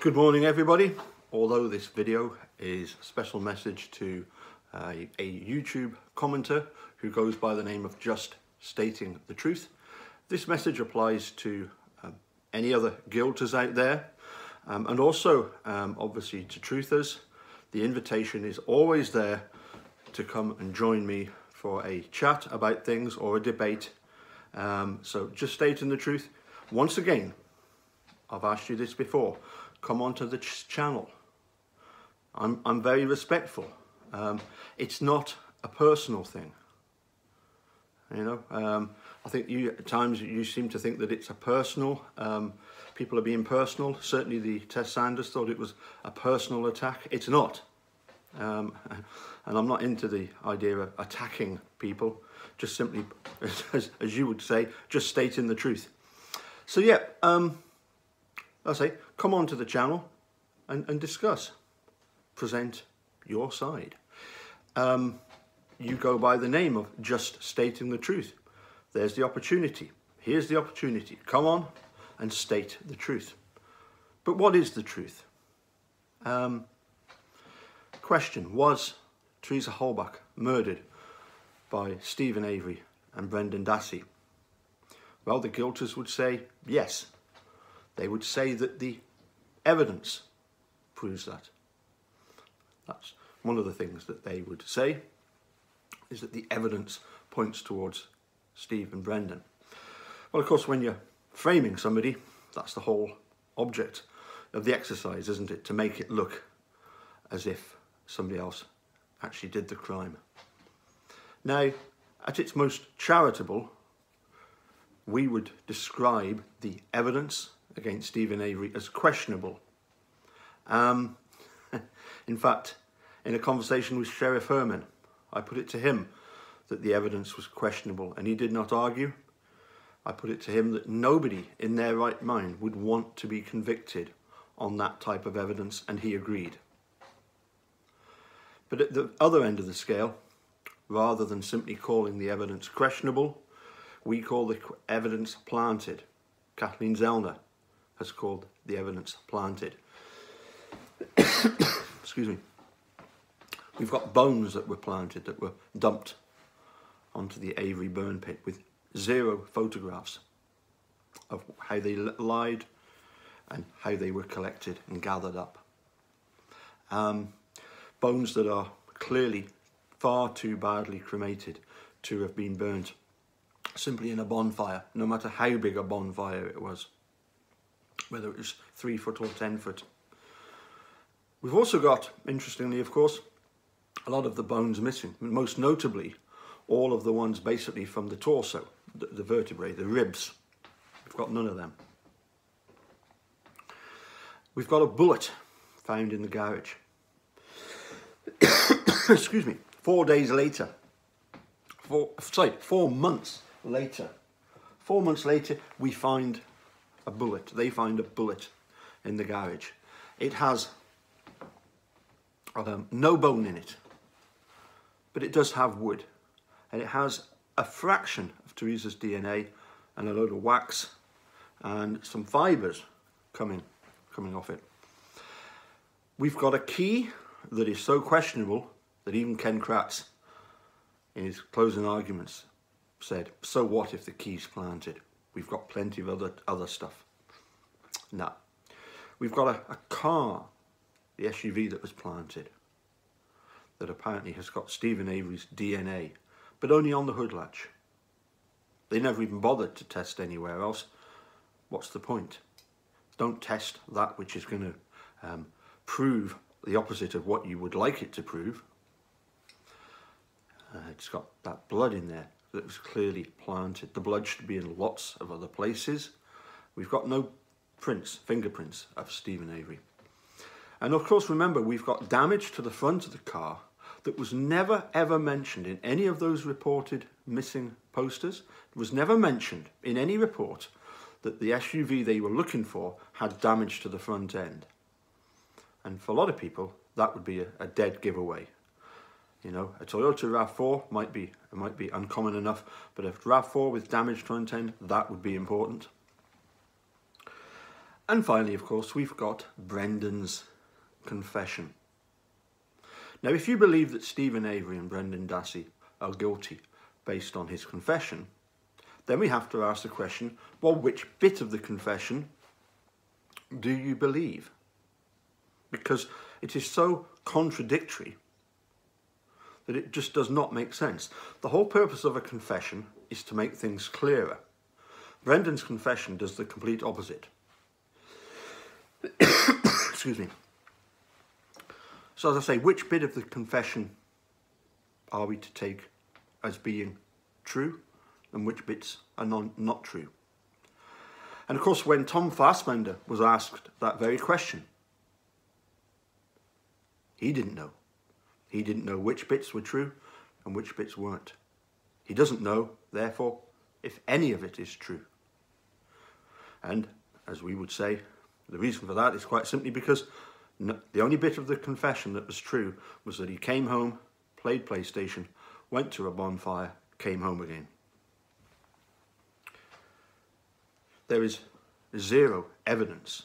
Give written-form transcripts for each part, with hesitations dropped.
Good morning everybody. Although this video is a special message to a YouTube commenter who goes by the name of Just Stating the Truth, this message applies to any other guilders out there and also obviously to truthers. The invitation is always there to come and join me for a chat about things or a debate. So just stating the truth. Once again, I've asked you this before, come onto the channel. I'm very respectful. It's not a personal thing. You know, I think at times you seem to think that it's a personal, people are being personal. Certainly the Tess Sanders thought it was a personal attack. It's not. And I'm not into the idea of attacking people, just simply, as you would say, just stating the truth. So yeah, I say, come on to the channel and discuss, present your side. You go by the name of Just Stating the Truth. There's the opportunity. Here's the opportunity. Come on and state the truth. But what is the truth? Question, was Teresa Halbach murdered by Steven Avery and Brendan Dassey? Well, the guilters would say yes. They would say that the evidence proves that. That's one of the things that they would say, is that the evidence points towards Steve and Brendan. Well, of course, when you're framing somebody, that's the whole object of the exercise, isn't it? To make it look as if somebody else actually did the crime. Now, at its most charitable, we would describe the evidence against Steven Avery as questionable. In fact, in a conversation with Sheriff Herman, I put it to him that the evidence was questionable and he did not argue. I put it to him that nobody in their right mind would want to be convicted on that type of evidence, and he agreed. But at the other end of the scale, rather than simply calling the evidence questionable, we call the evidence planted. Kathleen Zellner has called the evidence planted. Excuse me. We've got bones that were planted, that were dumped onto the Avery burn pit with 0 photographs of how they lied and how they were collected and gathered up. Bones that are clearly far too badly cremated to have been burnt simply in a bonfire, no matter how big a bonfire it was, whether it was 3 foot or 10 foot. We've also got, interestingly of course, a lot of the bones missing, most notably all of the ones basically from the torso, the vertebrae, the ribs. We've got none of them. We've got a bullet found in the garage. Excuse me, 4 days later, 4 months later, 4 months later, we find a bullet. They find a bullet in the garage. It has no bone in it, but it does have wood, and it has a fraction of Teresa's DNA and a load of wax and some fibres coming off it. We've got a key that is so questionable that even Ken Kratz, in his closing arguments, said, so what if the key's planted? We've got plenty of other stuff. No. We've got a car, the SUV that was planted, that apparently has got Steven Avery's DNA, but only on the hood latch. They never even bothered to test anywhere else. What's the point? Don't test that which is going to prove the opposite of what you would like it to prove. It's got that blood in there that was clearly planted. The blood should be in lots of other places. We've got no fingerprints of Steven Avery. And of course, remember, we've got damage to the front of the car that was never ever mentioned in any of those reported missing posters. It was never mentioned in any report that the SUV they were looking for had damage to the front end. And for a lot of people, that would be a dead giveaway. You know, a Toyota RAV4 might be uncommon enough, but a RAV4 with damaged front end, that would be important. And finally, of course, we've got Brendan's confession. Now, if you believe that Steven Avery and Brendan Dassey are guilty based on his confession, then we have to ask the question, well, which bit of the confession do you believe? Because it is so contradictory that it just does not make sense. The whole purpose of a confession is to make things clearer. Brendan's confession does the complete opposite. Excuse me. So as I say, which bit of the confession are we to take as being true and which bits are not true? And of course, when Tom Fassbender was asked that very question, he didn't know. He didn't know which bits were true and which bits weren't. He doesn't know, therefore, if any of it is true. And as we would say, the reason for that is quite simply because the only bit of the confession that was true was that he came home, played PlayStation, went to a bonfire, came home again. There is zero evidence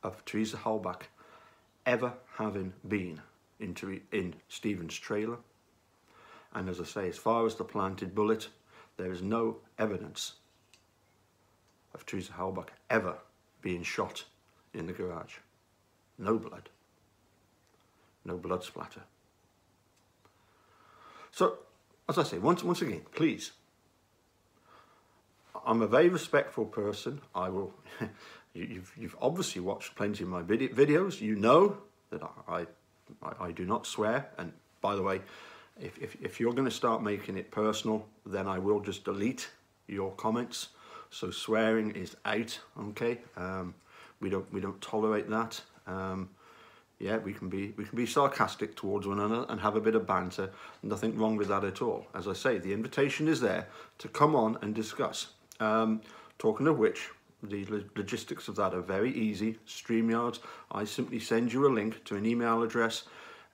of Teresa Halbach ever having been in Steven's trailer. And as I say, as far as the planted bullet, there is no evidence of Teresa Halbach ever being shot in the garage. No blood. No blood splatter. So, as I say, once again, please, I'm a very respectful person. I will. You've obviously watched plenty of my videos. You know that I do not swear. And by the way, if you're going to start making it personal, then I will just delete your comments. So swearing is out. Okay. We don't tolerate that. Yeah, we can be sarcastic towards one another and have a bit of banter. Nothing wrong with that at all. As I say, the invitation is there to come on and discuss. Talking of which, the logistics of that are very easy. StreamYards, I simply send you a link to an email address.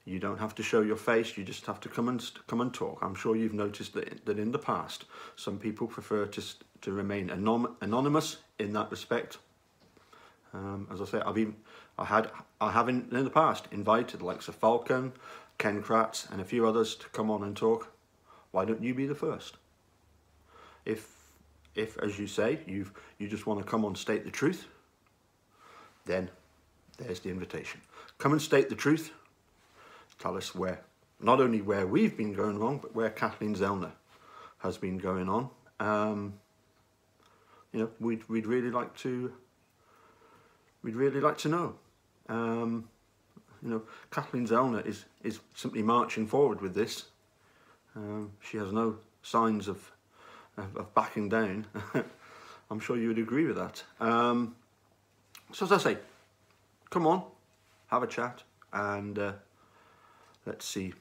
You don't have to show your face, you just have to come and talk. I'm sure you've noticed that in the past, some people prefer to remain anonymous in that respect. As I say, I have in the past invited the likes of Falcon, Ken Kratz, and a few others to come on and talk. Why don't you be the first? If as you say, you just want to come on, state the truth, then there's the invitation. Come and state the truth. Tell us not only where we've been going wrong, but where Kathleen Zellner has been going on. You know, we'd really like to know. You know, Kathleen Zellner is simply marching forward with this. She has no signs of backing down. I'm sure you would agree with that. So as I say, come on, have a chat, and let's see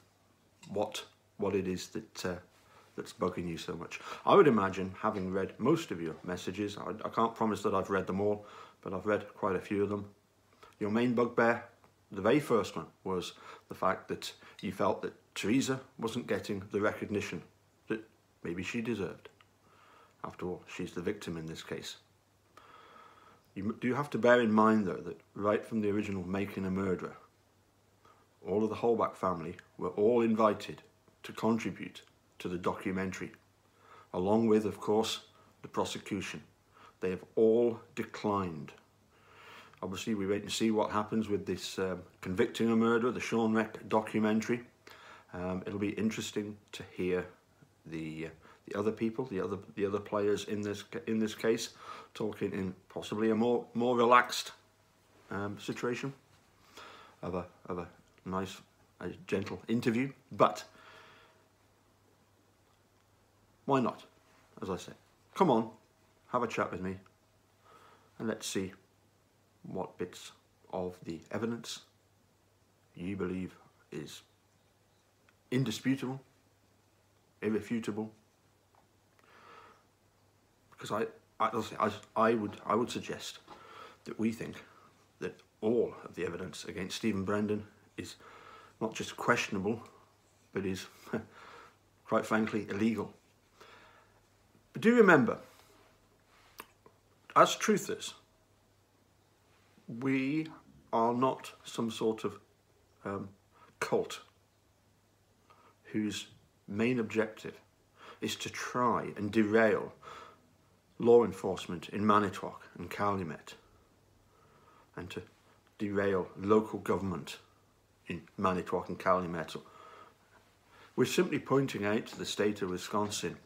what it is that's bugging you so much. I would imagine, having read most of your messages, I can't promise that I've read them all, but I've read quite a few of them. Your main bugbear, the very first one, was the fact that you felt that Teresa wasn't getting the recognition that maybe she deserved. After all, she's the victim in this case. You do have to bear in mind, though, that right from the original Making a Murderer, all of the Halbach family were all invited to contribute to the documentary, along with, of course, the prosecution. They have all declined. Obviously, we wait and see what happens with this Convicting a Murderer, the Sean Wreck documentary. It'll be interesting to hear the other people, the other players in this case, talking in possibly a more relaxed situation of a nice, gentle interview. But why not? As I say, come on, have a chat with me, and let's see what bits of the evidence you believe is indisputable, irrefutable. Because I would suggest that we think that all of the evidence against Steven Brendan is not just questionable, but is, quite frankly, illegal. But do remember, as truthers, we are not some sort of cult whose main objective is to try and derail law enforcement in Manitowoc and Calumet, and to derail local government in Manitowoc and Calumet. We're simply pointing out to the state of Wisconsin,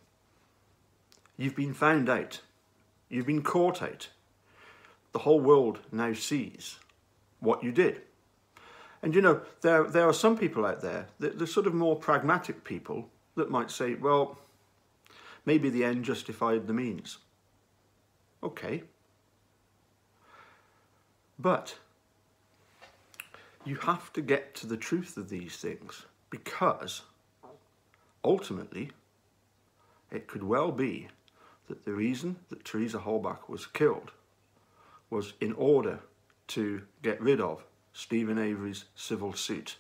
you've been found out, you've been caught out. The whole world now sees what you did. And you know, there are some people out there, the sort of more pragmatic people, that might say, well, maybe the end justified the means. Okay. But you have to get to the truth of these things, because ultimately it could well be that the reason that Teresa Halbach was killed was in order to get rid of Steven Avery's civil suit.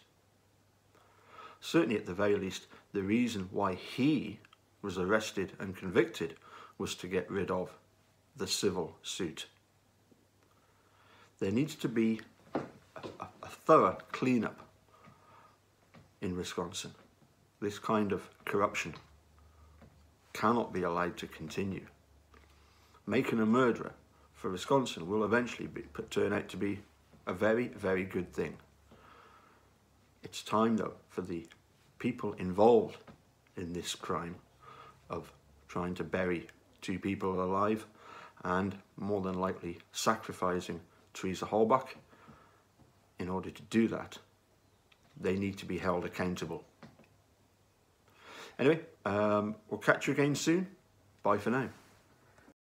Certainly, at the very least, the reason why he was arrested and convicted was to get rid of the civil suit. There needs to be a thorough cleanup in Wisconsin. This kind of corruption cannot be allowed to continue. Making a murderer for Wisconsin will eventually turn out to be a very, very good thing. It's time, though, for the people involved in this crime of trying to bury two people alive and more than likely sacrificing Teresa Halbach. In order to do that, they need to be held accountable. Anyway, we'll catch you again soon. Bye for now.